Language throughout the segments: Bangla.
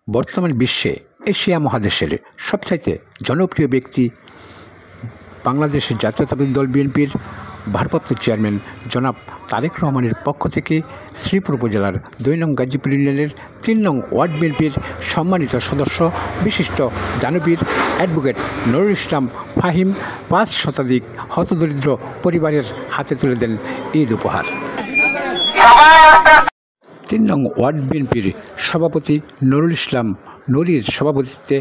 বর্তমান বিশ্বে এশিয়া মহাদেশের সবচাইতে জনপ্রিয় ব্যক্তি বাংলাদেশের জাতীয়তাবাদী দল বিএনপির ভারপ্রাপ্ত চেয়ারম্যান জনাব তারেক রহমানের পক্ষ থেকে শ্রীপুর উপজেলার ২ নং গাজীপুর ইউনিয়নের ৩ নং ওয়ার্ড বিএনপির সম্মানিত সদস্য বিশিষ্ট দানবীর অ্যাডভোকেট নুরুল ইসলাম ফাহিম ৫ শতাধিক হতদরিদ্র পরিবারের হাতে তুলে দেন ঈদ উপহার। ৩ নং ওয়ার্ড বিএনপির সভাপতি নুরুল ইসলাম নুরির সভাপতিত্বে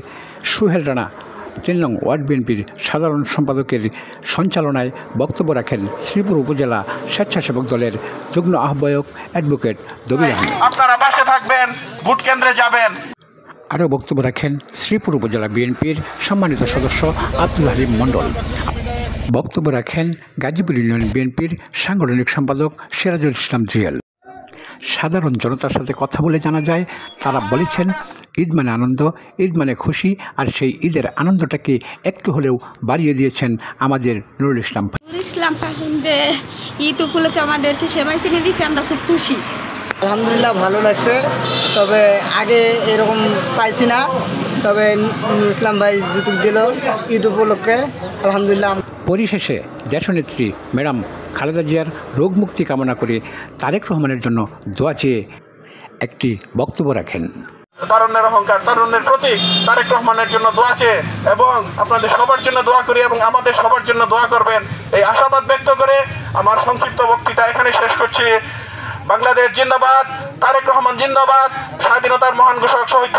সুহেল রানা ৩ নং ওয়ার্ড বিএনপির সাধারণ সম্পাদকের সঞ্চালনায় বক্তব্য রাখেন শ্রীপুর উপজেলা স্বেচ্ছাসেবক দলের যুগ্ম আহ্বায়ক অ্যাডভোকেট দবির আহমেদ। আপনারা বাসে থাকবেন, ভোট কেন্দ্রে যাবেন। আরও বক্তব্য রাখেন শ্রীপুর উপজেলা বিএনপির সম্মানিত সদস্য আব্দুল হালিম মণ্ডল। বক্তব্য রাখেন গাজীপুর ইউনিয়ন বিএনপির সাংগঠনিক সম্পাদক সিরাজুল ইসলাম জুয়েল। সাধারণ জনতার সাথে কথা বলে জানা যায়, তারা বলেছেন ঈদ মানে আনন্দ, ঈদ মানে খুশি, আর সেই ঈদের আনন্দটাকে একটু হলেও বাড়িয়ে দিয়েছেন আমাদের নুরুল ইসলাম ফাহিম। যে ঈদ উপলক্ষে আমাদেরকে সেমাই চিনি দিয়েছে, আমরা খুব খুশি। আলহামদুলিল্লাহ ভালো লাগছে, তবে আগে এরকম পাইছি না, তবে নুরুল ইসলাম ভাই যৌতুক দিল ঈদ উপলক্ষে, আলহামদুলিল্লাহ। পরিশেষে দেশনেত্রী ম্যাডাম খালেদা জিয়ার রোগ মুক্তি কামনা করে তারেক রহমানের জন্য দোয়া চেয়ে একটি বক্তব্য রাখেন। তারুণ্যের অহংকার, তারুণ্যের প্রতীক তারেক রহমানের জন্য দোয়া চেয়ে এবং আপনাদের সবার জন্য দোয়া করি এবং আমাদের সবার জন্য দোয়া করবেন, এই আশাবাদ ব্যক্ত করে আমার সংক্ষিপ্ত বক্তৃতা এখানে শেষ করছি। বাংলাদেশ জিন্দাবাদ, তারেক রহমান জিন্দাবাদ, স্বাধীনতার মহান ঘোষক শহীদ